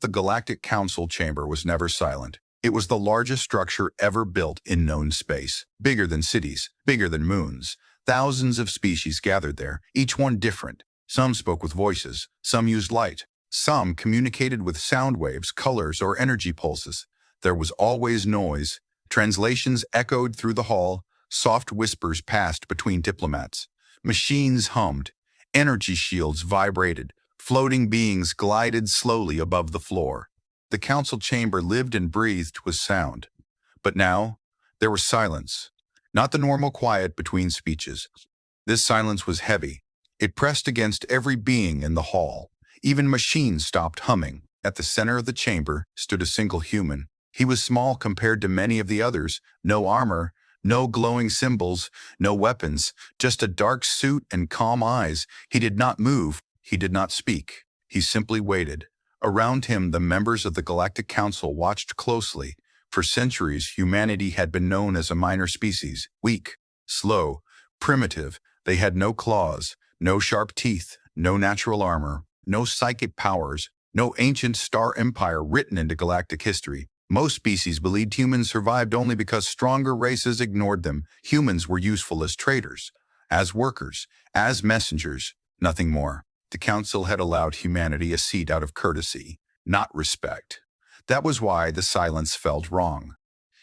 The Galactic Council chamber was never silent. It was the largest structure ever built in known space. Bigger than cities, bigger than moons. Thousands of species gathered there, each one different. Some spoke with voices, some used light. Some communicated with sound waves, colors, or energy pulses. There was always noise. Translations echoed through the hall. Soft whispers passed between diplomats. Machines hummed. Energy shields vibrated. Floating beings glided slowly above the floor. The council chamber lived and breathed with sound. But now, there was silence. Not the normal quiet between speeches. This silence was heavy. It pressed against every being in the hall. Even machines stopped humming. At the center of the chamber stood a single human. He was small compared to many of the others. No armor, no glowing symbols, no weapons, just a dark suit and calm eyes. He did not move. He did not speak. He simply waited. Around him, the members of the Galactic Council watched closely. For centuries, humanity had been known as a minor species, weak, slow, primitive. They had no claws, no sharp teeth, no natural armor, no psychic powers, no ancient star empire written into galactic history. Most species believed humans survived only because stronger races ignored them. Humans were useful as traders, as workers, as messengers, nothing more. The Council had allowed humanity a seat out of courtesy, not respect. That was why the silence felt wrong.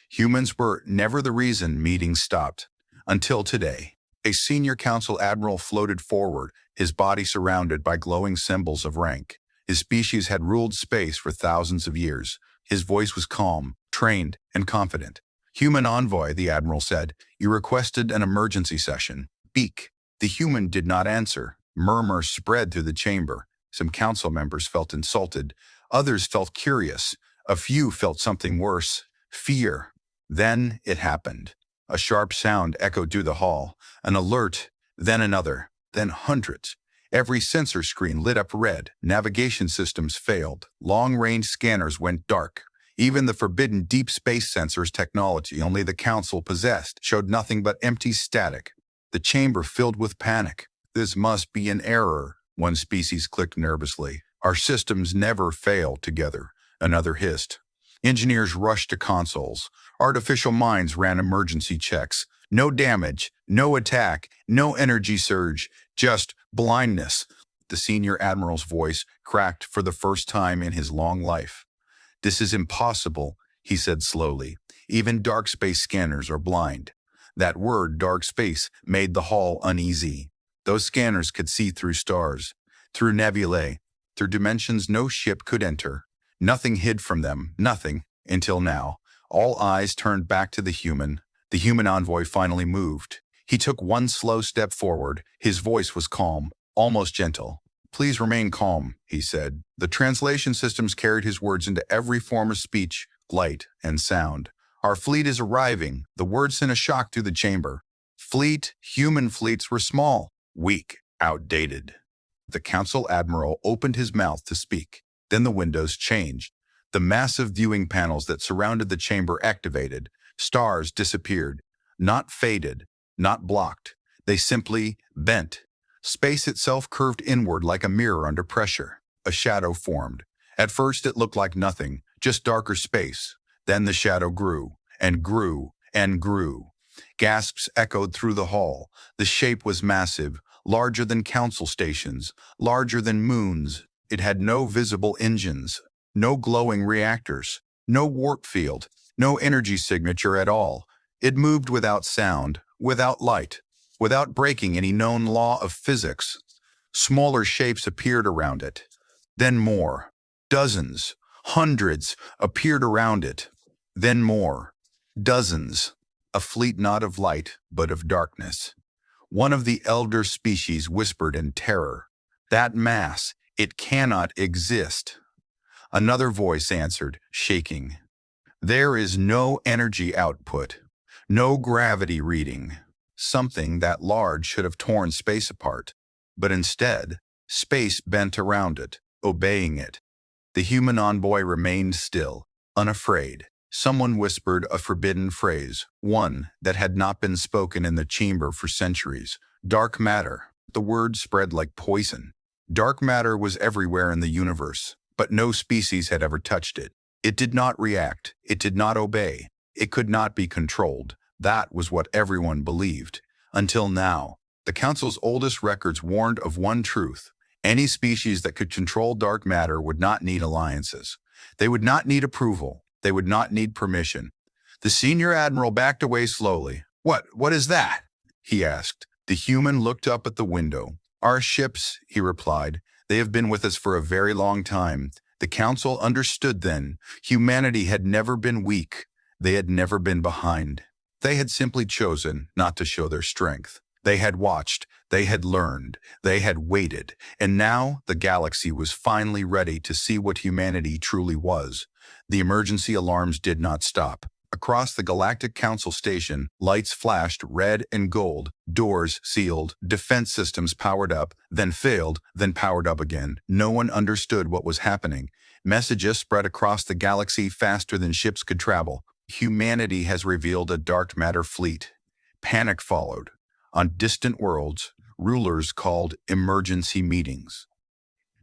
Humans were never the reason meetings stopped. Until today, a senior council admiral floated forward, his body surrounded by glowing symbols of rank. His species had ruled space for thousands of years. His voice was calm, trained, and confident. "Human envoy," the admiral said, "you requested an emergency session. Speak." The human did not answer. Murmurs spread through the chamber. Some council members felt insulted. Others felt curious. A few felt something worse, fear. Then it happened. A sharp sound echoed through the hall. An alert, then another, then hundreds. Every sensor screen lit up red. Navigation systems failed. Long-range scanners went dark. Even the forbidden deep space sensors technology only the Council possessed showed nothing but empty static. The chamber filled with panic. "This must be an error," one species clicked nervously. "Our systems never fail together," another hissed. Engineers rushed to consoles. Artificial minds ran emergency checks. No damage, no attack, no energy surge, just blindness. The senior admiral's voice cracked for the first time in his long life. "This is impossible," he said slowly. "Even dark space scanners are blind." That word, dark space, made the hall uneasy. Those scanners could see through stars, through nebulae, through dimensions no ship could enter. Nothing hid from them, nothing, until now. All eyes turned back to the human. The human envoy finally moved. He took one slow step forward. His voice was calm, almost gentle. "Please remain calm," he said. The translation systems carried his words into every form of speech, light, and sound. "Our fleet is arriving." The word sent a shock through the chamber. Human fleets were small, weak, outdated. The council admiral opened his mouth to speak. Then the windows changed. The massive viewing panels that surrounded the chamber activated. Stars disappeared. Not faded, not blocked. They simply bent. Space itself curved inward like a mirror under pressure. A shadow formed. At first it looked like nothing, just darker space. Then the shadow grew, and grew, and grew. Gasps echoed through the hall. The shape was massive, larger than council stations, larger than moons. It had no visible engines, no glowing reactors, no warp field, no energy signature at all. It moved without sound, without light, without breaking any known law of physics. Smaller shapes appeared around it. Then more. Dozens, hundreds appeared around it. Then more. Dozens. A fleet not of light, but of darkness. One of the elder species whispered in terror, "That mass, it cannot exist." Another voice answered, shaking, "There is no energy output, no gravity reading." Something that large should have torn space apart, but instead, space bent around it, obeying it. The human envoy remained still, unafraid. Someone whispered a forbidden phrase, one that had not been spoken in the chamber for centuries. "Dark matter." The word spread like poison. Dark matter was everywhere in the universe, but no species had ever touched it. It did not react. It did not obey. It could not be controlled. That was what everyone believed. Until now, the Council's oldest records warned of one truth. Any species that could control dark matter would not need alliances. They would not need approval. They would not need permission. The senior admiral backed away slowly. What is that?" he asked. The human looked up at the window. "Our ships," he replied. "They have been with us for a very long time." The Council understood then. Humanity had never been weak. They had never been behind. They had simply chosen not to show their strength. They had watched. They had learned. They had waited. And now the galaxy was finally ready to see what humanity truly was. The emergency alarms did not stop. Across the Galactic Council station, lights flashed red and gold, doors sealed, defense systems powered up, then failed, then powered up again. No one understood what was happening. Messages spread across the galaxy faster than ships could travel. Humanity has revealed a dark matter fleet. Panic followed. On distant worlds, rulers called emergency meetings.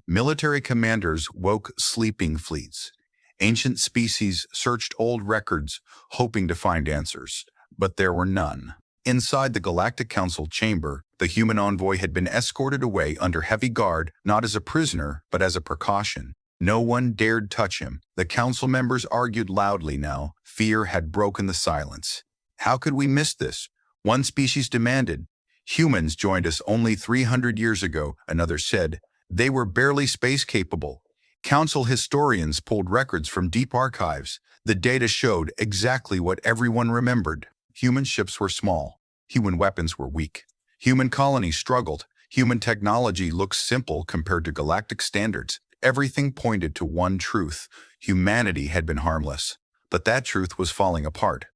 Military commanders woke sleeping fleets. Ancient species searched old records, hoping to find answers, but there were none. Inside the Galactic Council chamber, the human envoy had been escorted away under heavy guard, not as a prisoner, but as a precaution. No one dared touch him. The council members argued loudly now. Fear had broken the silence. "How could we miss this?" One species demanded. "Humans joined us only 300 years ago," another said. "They were barely space-capable." Council historians pulled records from deep archives. The data showed exactly what everyone remembered. Human ships were small. Human weapons were weak. Human colonies struggled. Human technology looked simple compared to galactic standards. Everything pointed to one truth. Humanity had been harmless. But that truth was falling apart.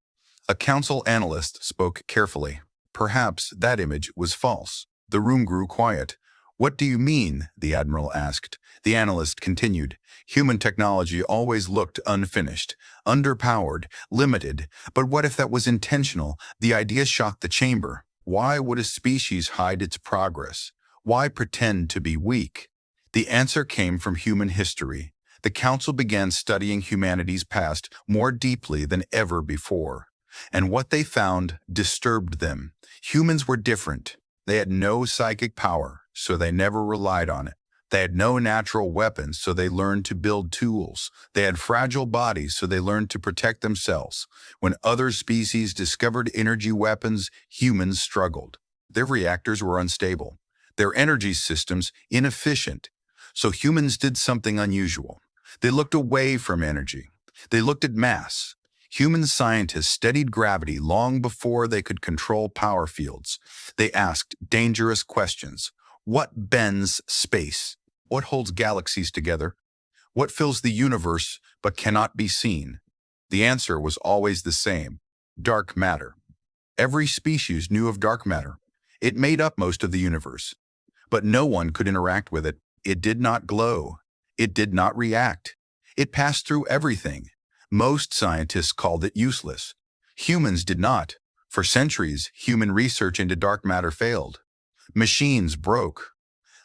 A council analyst spoke carefully. Perhaps that image was false. The room grew quiet. "What do you mean?" the admiral asked. The analyst continued. "Human technology always looked unfinished, underpowered, limited. But what if that was intentional?" The idea shocked the chamber. Why would a species hide its progress? Why pretend to be weak? The answer came from human history. The council began studying humanity's past more deeply than ever before. And what they found disturbed them. Humans were different. They had no psychic power, so they never relied on it. They had no natural weapons, so they learned to build tools. They had fragile bodies, so they learned to protect themselves. When other species discovered energy weapons, humans struggled. Their reactors were unstable. Their energy systems inefficient. So humans did something unusual. They looked away from energy. They looked at mass. Human scientists studied gravity long before they could control power fields. They asked dangerous questions. What bends space? What holds galaxies together? What fills the universe but cannot be seen? The answer was always the same: dark matter. Every species knew of dark matter. It made up most of the universe. But no one could interact with it. It did not glow. It did not react. It passed through everything. Most scientists called it useless. Humans did not. For centuries, human research into dark matter failed. Machines broke.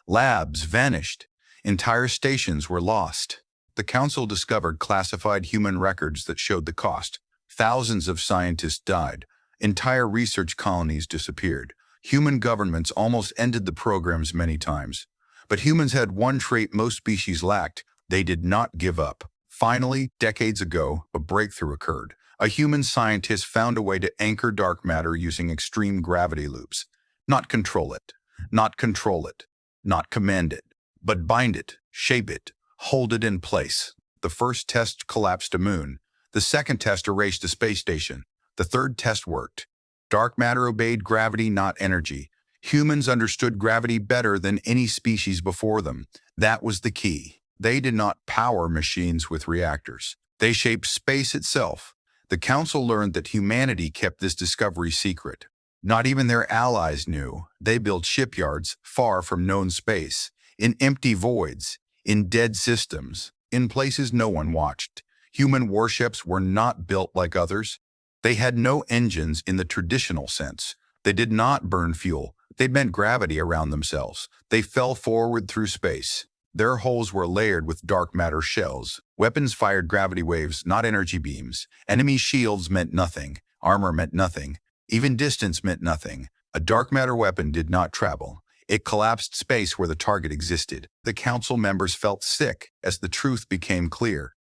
Labs vanished. Entire stations were lost. The council discovered classified human records that showed the cost. Thousands of scientists died. Entire research colonies disappeared. Human governments almost ended the programs many times. But humans had one trait most species lacked: they did not give up. Finally, decades ago, a breakthrough occurred. A human scientist found a way to anchor dark matter using extreme gravity loops. Not control it, not control it, not command it, but bind it, shape it, hold it in place. The first test collapsed a moon. The second test erased a space station. The third test worked. Dark matter obeyed gravity, not energy. Humans understood gravity better than any species before them. That was the key. They did not power machines with reactors. They shaped space itself. The council learned that humanity kept this discovery secret. Not even their allies knew. They built shipyards far from known space, in empty voids, in dead systems, in places no one watched. Human warships were not built like others. They had no engines in the traditional sense. They did not burn fuel. They bent gravity around themselves. They fell forward through space. Their hulls were layered with dark matter shells. Weapons fired gravity waves, not energy beams. Enemy shields meant nothing. Armor meant nothing. Even distance meant nothing. A dark matter weapon did not travel. It collapsed space where the target existed. The council members felt sick as the truth became clear.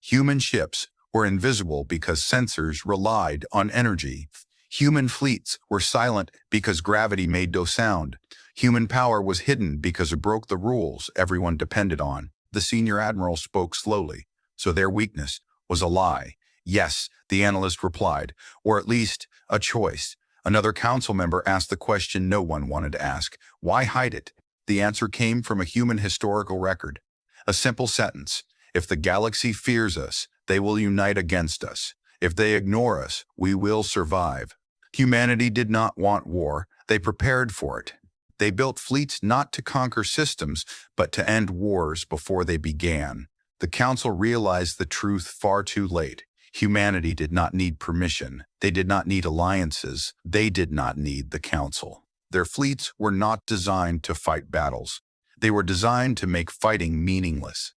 Human ships were invisible because sensors relied on energy. Human fleets were silent because gravity made no sound. Human power was hidden because it broke the rules everyone depended on. The senior admiral spoke slowly. So their weakness was a lie. Yes, the analyst replied, or at least a choice. Another council member asked the question no one wanted to ask. Why hide it? The answer came from a human historical record. A simple sentence. If the galaxy fears us, they will unite against us. If they ignore us, we will survive. Humanity did not want war. They prepared for it. They built fleets not to conquer systems, but to end wars before they began. The council realized the truth far too late. Humanity did not need permission. They did not need alliances. They did not need the council. Their fleets were not designed to fight battles. They were designed to make fighting meaningless.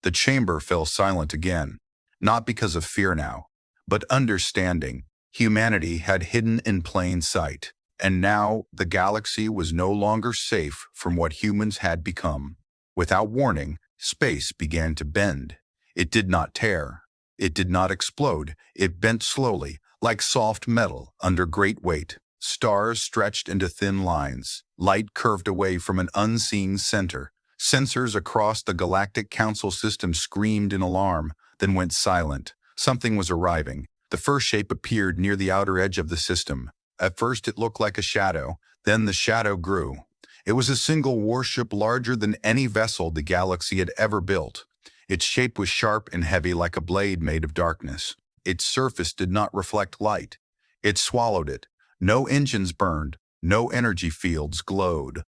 The chamber fell silent again, not because of fear now, but understanding. Humanity had hidden in plain sight, and now the galaxy was no longer safe from what humans had become. Without warning, space began to bend. It did not tear. It did not explode. It bent slowly, like soft metal under great weight. Stars stretched into thin lines. Light curved away from an unseen center. Sensors across the Galactic Council system screamed in alarm, then went silent. Something was arriving. The first shape appeared near the outer edge of the system. At first it looked like a shadow, then the shadow grew. It was a single warship larger than any vessel the galaxy had ever built. Its shape was sharp and heavy like a blade made of darkness. Its surface did not reflect light. It swallowed it. No engines burned. No energy fields glowed.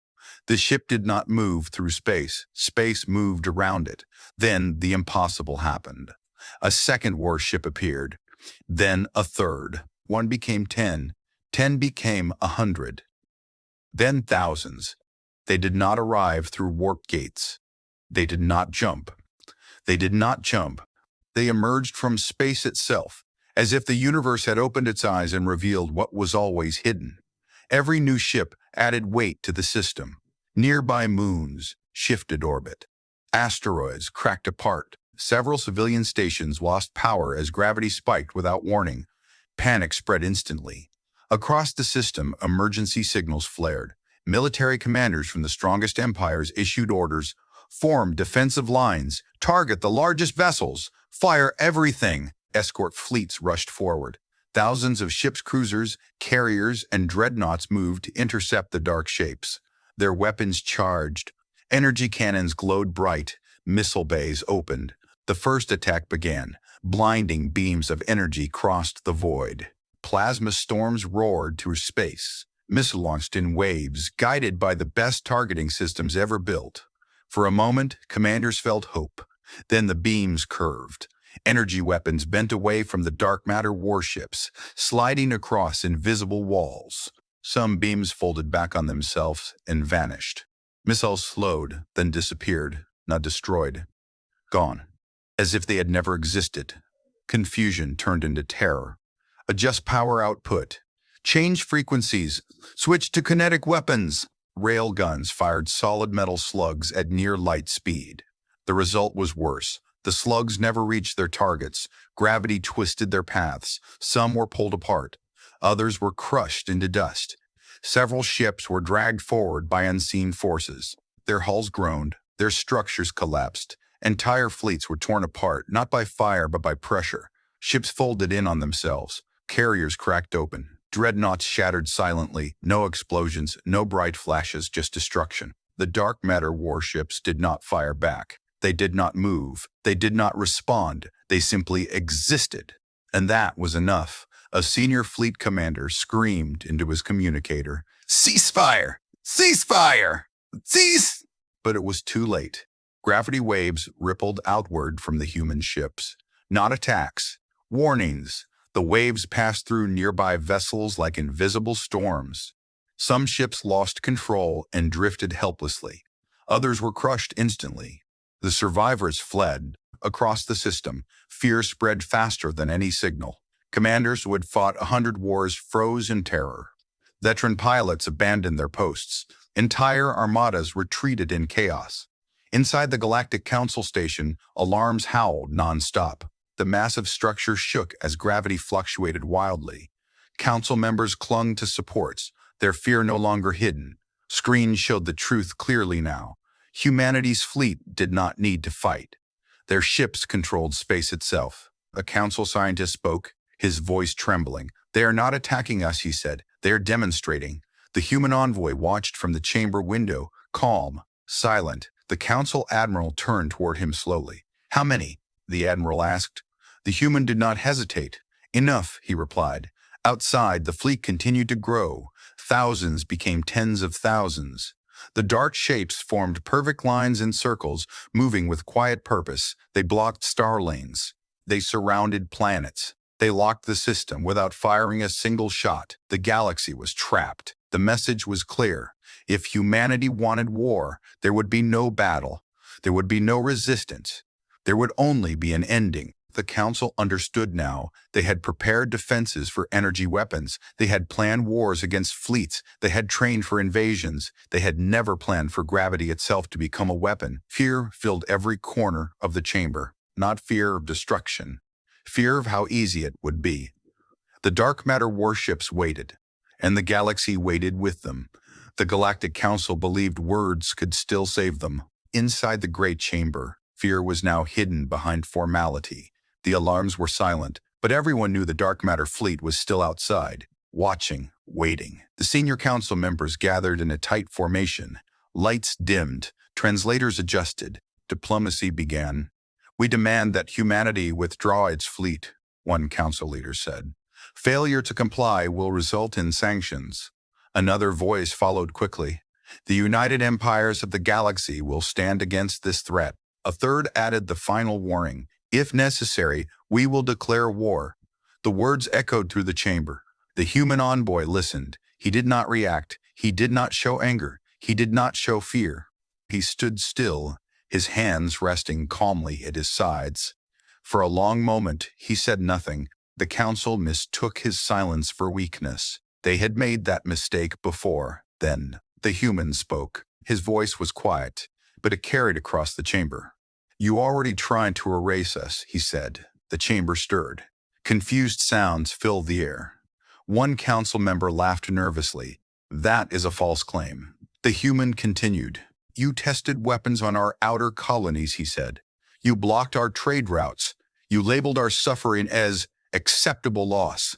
The ship did not move through space. Space moved around it. Then the impossible happened. A second warship appeared. Then a third. One became 10. 10 became 100. Then thousands. They did not arrive through warp gates. They did not jump. They did not jump. They emerged from space itself, as if the universe had opened its eyes and revealed what was always hidden. Every new ship added weight to the system. Nearby moons shifted orbit. Asteroids cracked apart. Several civilian stations lost power as gravity spiked without warning. Panic spread instantly. Across the system, emergency signals flared. Military commanders from the strongest empires issued orders: form defensive lines, target the largest vessels, fire everything. Escort fleets rushed forward. Thousands of ships, cruisers, carriers, and dreadnoughts moved to intercept the dark shapes. Their weapons charged. Energy cannons glowed bright. Missile bays opened. The first attack began. Blinding beams of energy crossed the void. Plasma storms roared through space. Missiles launched in waves, guided by the best targeting systems ever built. For a moment, commanders felt hope. Then the beams curved. Energy weapons bent away from the dark matter warships, sliding across invisible walls. Some beams folded back on themselves and vanished. Missiles slowed, then disappeared, not destroyed. Gone. As if they had never existed. Confusion turned into terror. Adjust power output. Change frequencies. Switch to kinetic weapons. Rail guns fired solid metal slugs at near light speed. The result was worse. The slugs never reached their targets. Gravity twisted their paths. Some were pulled apart. Others were crushed into dust. Several ships were dragged forward by unseen forces. Their hulls groaned. Their structures collapsed. Entire fleets were torn apart, not by fire but by pressure. Ships folded in on themselves. Carriers cracked open. Dreadnoughts shattered silently. No explosions, no bright flashes, just destruction. The dark matter warships did not fire back. They did not move. They did not respond. They simply existed. And that was enough. A senior fleet commander screamed into his communicator, "Ceasefire! Ceasefire! Cease!" But it was too late. Gravity waves rippled outward from the human ships. Not attacks. Warnings. The waves passed through nearby vessels like invisible storms. Some ships lost control and drifted helplessly. Others were crushed instantly. The survivors fled. Across the system, fear spread faster than any signal. Commanders who had fought 100 wars froze in terror. Veteran pilots abandoned their posts. Entire armadas retreated in chaos. Inside the Galactic Council station, alarms howled non-stop. The massive structure shook as gravity fluctuated wildly. Council members clung to supports, their fear no longer hidden. Screens showed the truth clearly now. Humanity's fleet did not need to fight. Their ships controlled space itself. A council scientist spoke, his voice trembling. "They are not attacking us," he said. "They are demonstrating." The human envoy watched from the chamber window, calm, silent. The council admiral turned toward him slowly. "How many?" the admiral asked. The human did not hesitate. "Enough," he replied. Outside, the fleet continued to grow. Thousands became tens of thousands. The dark shapes formed perfect lines and circles, moving with quiet purpose. They blocked star lanes. They surrounded planets. They locked the system without firing a single shot. The galaxy was trapped. The message was clear. If humanity wanted war, there would be no battle. There would be no resistance. There would only be an ending. The council understood now. They had prepared defenses for energy weapons. They had planned wars against fleets. They had trained for invasions. They had never planned for gravity itself to become a weapon. Fear filled every corner of the chamber. Not fear of destruction. Fear of how easy it would be. The dark matter warships waited, and the galaxy waited with them. The Galactic Council believed words could still save them. Inside the great chamber, fear was now hidden behind formality. The alarms were silent, but everyone knew the dark matter fleet was still outside, watching, waiting. The senior council members gathered in a tight formation. Lights dimmed, translators adjusted. Diplomacy began. "We demand that humanity withdraw its fleet," one council leader said. "Failure to comply will result in sanctions." Another voice followed quickly. "The United Empires of the Galaxy will stand against this threat." A third added the final warning. "If necessary, we will declare war." The words echoed through the chamber. The human envoy listened. He did not react. He did not show anger. He did not show fear. He stood still, his hands resting calmly at his sides. For a long moment, he said nothing. The council mistook his silence for weakness. They had made that mistake before. Then, the human spoke. His voice was quiet, but it carried across the chamber. "You already tried to erase us," he said. The chamber stirred. Confused sounds filled the air. One council member laughed nervously. "That is a false claim." The human continued. "You tested weapons on our outer colonies," he said. "You blocked our trade routes. You labeled our suffering as acceptable loss."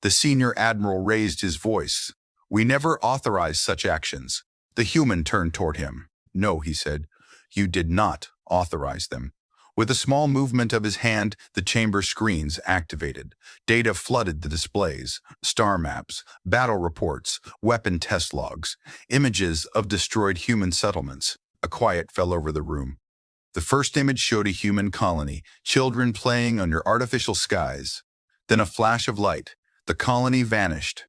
The senior admiral raised his voice. "We never authorized such actions." The human turned toward him. "No," he said. "You did not authorize them." With a small movement of his hand, the chamber screens activated. Data flooded the displays. Star maps, battle reports, weapon test logs, images of destroyed human settlements. A quiet fell over the room. The first image showed a human colony, children playing under artificial skies. Then a flash of light. The colony vanished.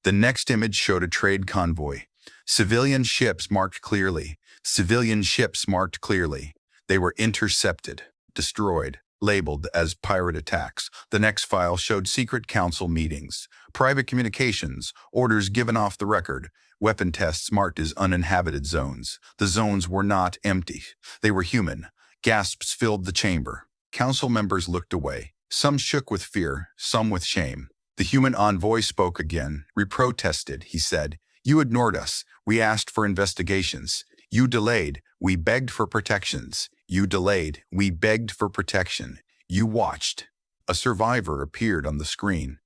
The next image showed a trade convoy. Civilian ships marked clearly. Civilian ships marked clearly. They were intercepted, destroyed, labeled as pirate attacks. The next file showed secret council meetings, private communications, orders given off the record, weapon tests marked as uninhabited zones. The zones were not empty. They were human. Gasps filled the chamber. Council members looked away. Some shook with fear, some with shame. The human envoy spoke again. "We protested," he said. "You ignored us. We asked for investigations. You delayed. We begged for protections. You delayed. We begged for protection. You watched." A survivor appeared on the screen.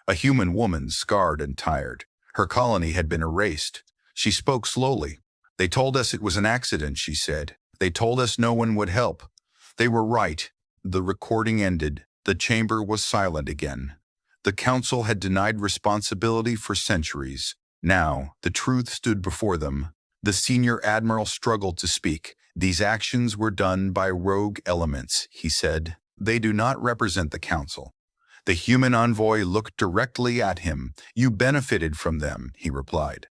A human woman, scarred and tired. Her colony had been erased. She spoke slowly. "They told us it was an accident," she said. "They told us no one would help. They were right." The recording ended. The chamber was silent again. The council had denied responsibility for centuries. Now, the truth stood before them. The senior admiral struggled to speak. "These actions were done by rogue elements," he said. "They do not represent the council." The human envoy looked directly at him. "You benefited from them," he replied.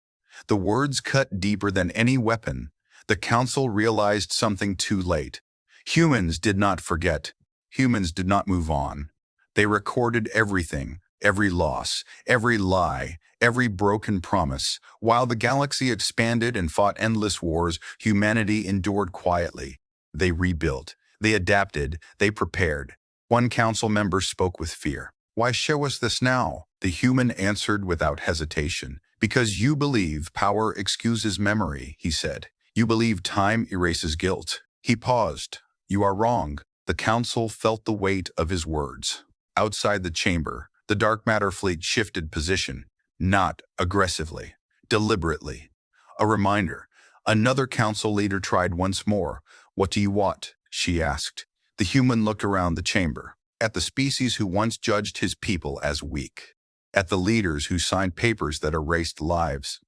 The words cut deeper than any weapon. The council realized something too late. Humans did not forget. Humans did not move on. They recorded everything, every loss, every lie, every broken promise. While the galaxy expanded and fought endless wars, humanity endured quietly. They rebuilt. They adapted. They prepared. One council member spoke with fear. "Why show us this now?" The human answered without hesitation. "Because you believe power excuses memory," he said. "You believe time erases guilt." He paused. "You are wrong." The council felt the weight of his words. Outside the chamber, the dark matter fleet shifted position, not aggressively, deliberately. A reminder. Another council leader tried once more. "What do you want?" she asked. The human looked around the chamber, at the species who once judged his people as weak, at the leaders who signed papers that erased lives.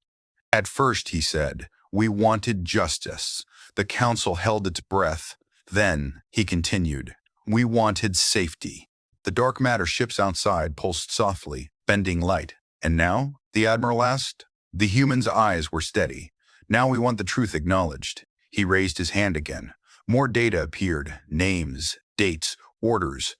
At first, he said, "we wanted justice." The council held its breath. Then, he continued, "we wanted safety." The dark matter ships outside pulsed softly, bending light. "And now?" the admiral asked. The human's eyes were steady. "Now we want the truth acknowledged." He raised his hand again. More data appeared. Names, dates, orders.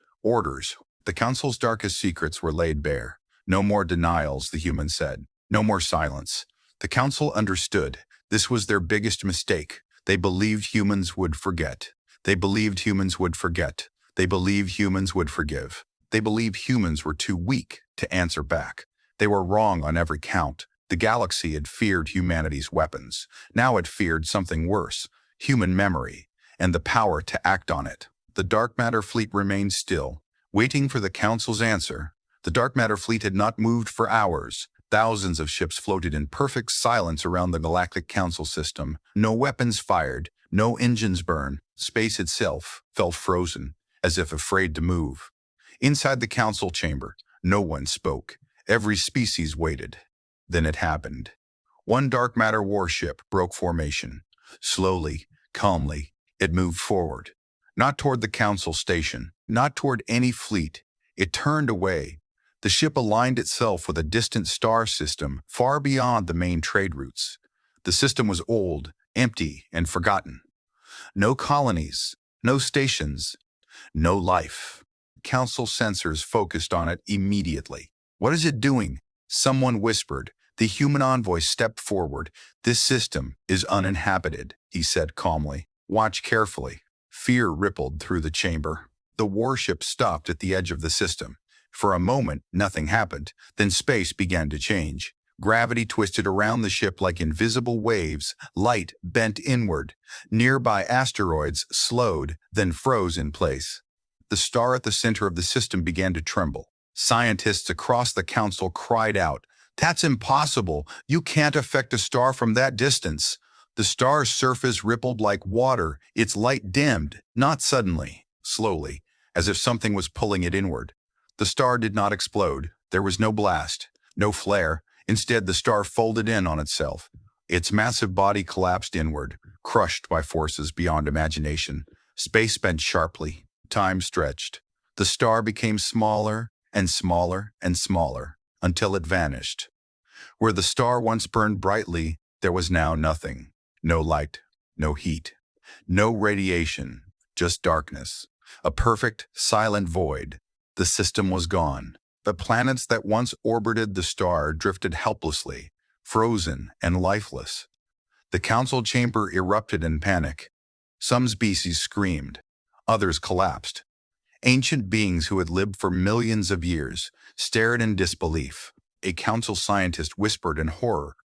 The council's darkest secrets were laid bare. "No more denials," the human said. "No more silence." The council understood. This was their biggest mistake. They believed humans would forget. They believed humans would forget. They believed humans would forgive. They believed humans were too weak to answer back. They were wrong on every count. The galaxy had feared humanity's weapons. Now it feared something worse, human memory, and the power to act on it. The dark matter fleet remained still, waiting for the council's answer. The dark matter fleet had not moved for hours. Thousands of ships floated in perfect silence around the Galactic Council system. No weapons fired, no engines burned. Space itself felt frozen, as if afraid to move. Inside the council chamber, no one spoke. Every species waited. Then it happened. One dark matter warship broke formation. Slowly, calmly, it moved forward. Not toward the council station, not toward any fleet. It turned away. The ship aligned itself with a distant star system far beyond the main trade routes. The system was old, empty, and forgotten. No colonies, no stations, no life. Council sensors focused on it immediately. "What is it doing?" Someone whispered. The human envoy stepped forward. "This system is uninhabited," he said calmly. "Watch carefully." Fear rippled through the chamber. The warship stopped at the edge of the system. For a moment, nothing happened. Then space began to change. Gravity twisted around the ship like invisible waves. Light bent inward. Nearby asteroids slowed, then froze in place. The star at the center of the system began to tremble. Scientists across the council cried out, "That's impossible! You can't affect a star from that distance!" The star's surface rippled like water. Its light dimmed, not suddenly, slowly, as if something was pulling it inward. The star did not explode. There was no blast, no flare. Instead, the star folded in on itself. Its massive body collapsed inward, crushed by forces beyond imagination. Space bent sharply. Time stretched. The star became smaller and smaller and smaller until it vanished. Where the star once burned brightly, there was now nothing. No light, no heat, no radiation, just darkness. A perfect, silent void. The system was gone. The planets that once orbited the star drifted helplessly, frozen and lifeless. The council chamber erupted in panic. Some species screamed. Others collapsed. Ancient beings who had lived for millions of years stared in disbelief. A council scientist whispered in horror.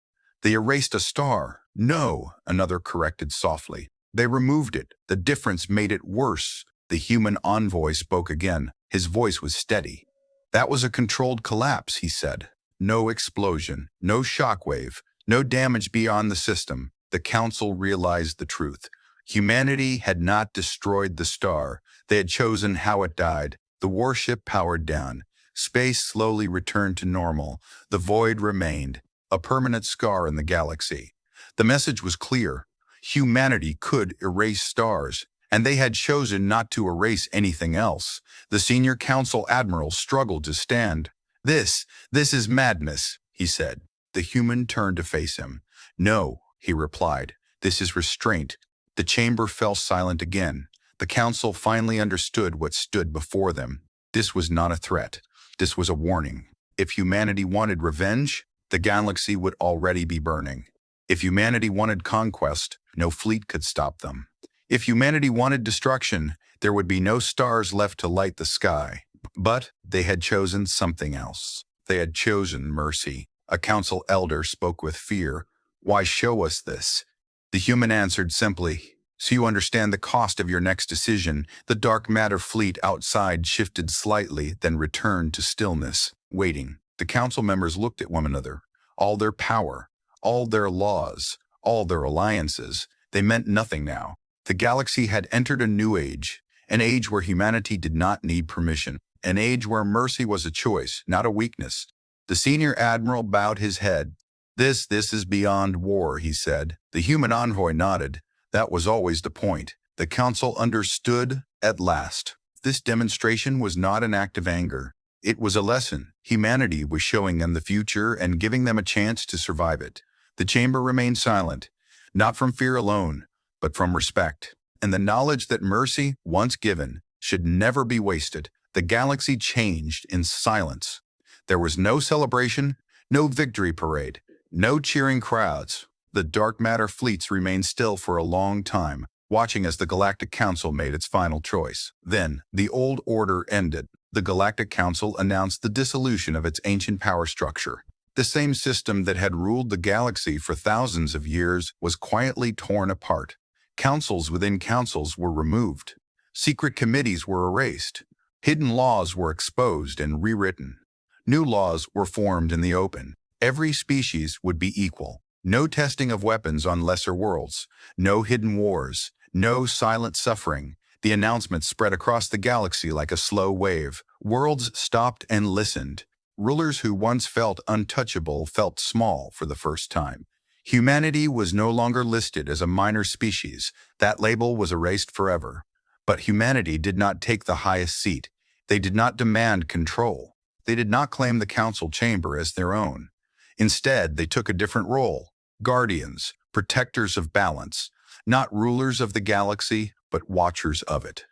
"They erased a star." "No," another corrected softly. "They removed it. The difference made it worse." The human envoy spoke again. His voice was steady. "That was a controlled collapse," he said. "No explosion, no shockwave, no damage beyond the system." The council realized the truth. Humanity had not destroyed the star. They had chosen how it died. The warship powered down. Space slowly returned to normal. The void remained, a permanent scar in the galaxy. The message was clear. Humanity could erase stars, and they had chosen not to erase anything else. The senior council admiral struggled to stand. This is madness," he said. The human turned to face him. "No," he replied. This is restraint. The chamber fell silent again. The council finally understood what stood before them. This was not a threat. This was a warning. If humanity wanted revenge, the galaxy would already be burning. If humanity wanted conquest, no fleet could stop them. If humanity wanted destruction, there would be no stars left to light the sky. But they had chosen something else. They had chosen mercy. A council elder spoke with fear. Why show us this? The human answered simply, so you understand the cost of your next decision. The dark matter fleet outside shifted slightly, then returned to stillness, waiting. The council members looked at one another. All their power, all their laws, all their alliances, they meant nothing now. The galaxy had entered a new age, an age where humanity did not need permission, an age where mercy was a choice, not a weakness. The senior admiral bowed his head. This is beyond war, he said. The human envoy nodded. That was always the point. The council understood at last. This demonstration was not an act of anger. It was a lesson. Humanity was showing them the future and giving them a chance to survive it. The chamber remained silent, not from fear alone, but from respect, and the knowledge that mercy, once given, should never be wasted. The galaxy changed in silence. There was no celebration, no victory parade, no cheering crowds. The dark matter fleets remained still for a long time, watching as the Galactic Council made its final choice. Then, the old order ended. The Galactic Council announced the dissolution of its ancient power structure. The same system that had ruled the galaxy for thousands of years was quietly torn apart. Councils within councils were removed. Secret committees were erased. Hidden laws were exposed and rewritten. New laws were formed in the open. Every species would be equal. No testing of weapons on lesser worlds. No hidden wars. No silent suffering. The announcement spread across the galaxy like a slow wave. Worlds stopped and listened. Rulers who once felt untouchable felt small for the first time. Humanity was no longer listed as a minor species. That label was erased forever. But humanity did not take the highest seat. They did not demand control. They did not claim the council chamber as their own. Instead, they took a different role. Guardians, protectors of balance. Not rulers of the galaxy, but watchers of it.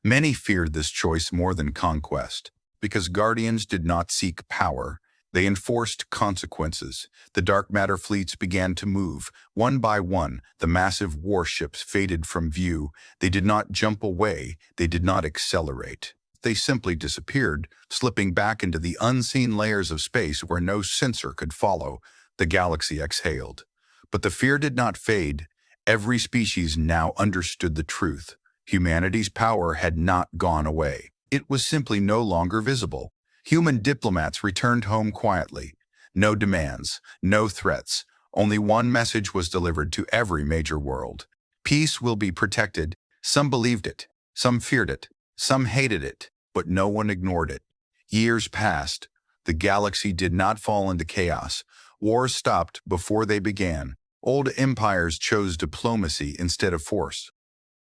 Many feared this choice more than conquest. Because guardians did not seek power, they enforced consequences. The dark matter fleets began to move. One by one, the massive warships faded from view. They did not jump away. They did not accelerate. They simply disappeared, slipping back into the unseen layers of space where no sensor could follow. The galaxy exhaled. But the fear did not fade. Every species now understood the truth. Humanity's power had not gone away. It was simply no longer visible. Human diplomats returned home quietly. No demands, no threats. Only one message was delivered to every major world. Peace will be protected. Some believed it. Some feared it. Some hated it. But no one ignored it. Years passed. The galaxy did not fall into chaos. Wars stopped before they began. Old empires chose diplomacy instead of force.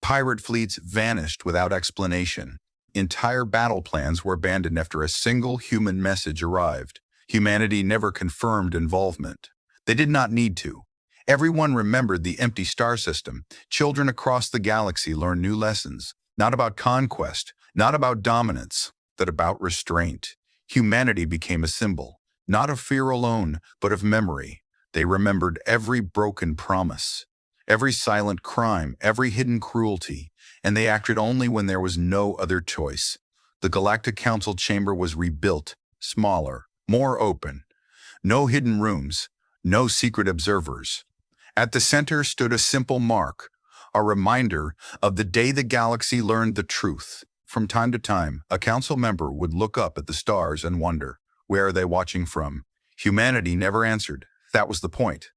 Pirate fleets vanished without explanation. Entire battle plans were abandoned after a single human message arrived. Humanity never confirmed involvement. They did not need to. Everyone remembered the empty star system. Children across the galaxy learned new lessons, not about conquest, not about dominance, but about restraint. Humanity became a symbol, not of fear alone, but of memory. They remembered every broken promise, every silent crime, every hidden cruelty, and they acted only when there was no other choice. The Galactic Council chamber was rebuilt, smaller, more open. No hidden rooms, no secret observers. At the center stood a simple mark, a reminder of the day the galaxy learned the truth. From time to time, a council member would look up at the stars and wonder, where are they watching from? Humanity never answered. That was the point.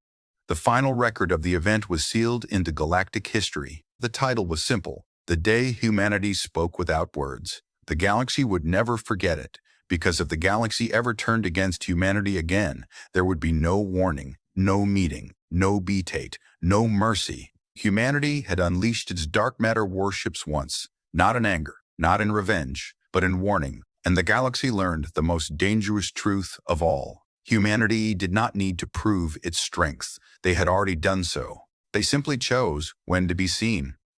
The final record of the event was sealed into galactic history. The title was simple: The Day Humanity Spoke Without Words. The galaxy would never forget it, because if the galaxy ever turned against humanity again, there would be no warning, no meeting, no betate, no mercy. Humanity had unleashed its dark matter warships once, not in anger, not in revenge, but in warning, and the galaxy learned the most dangerous truth of all. Humanity did not need to prove its strength. They had already done so. They simply chose when to be seen.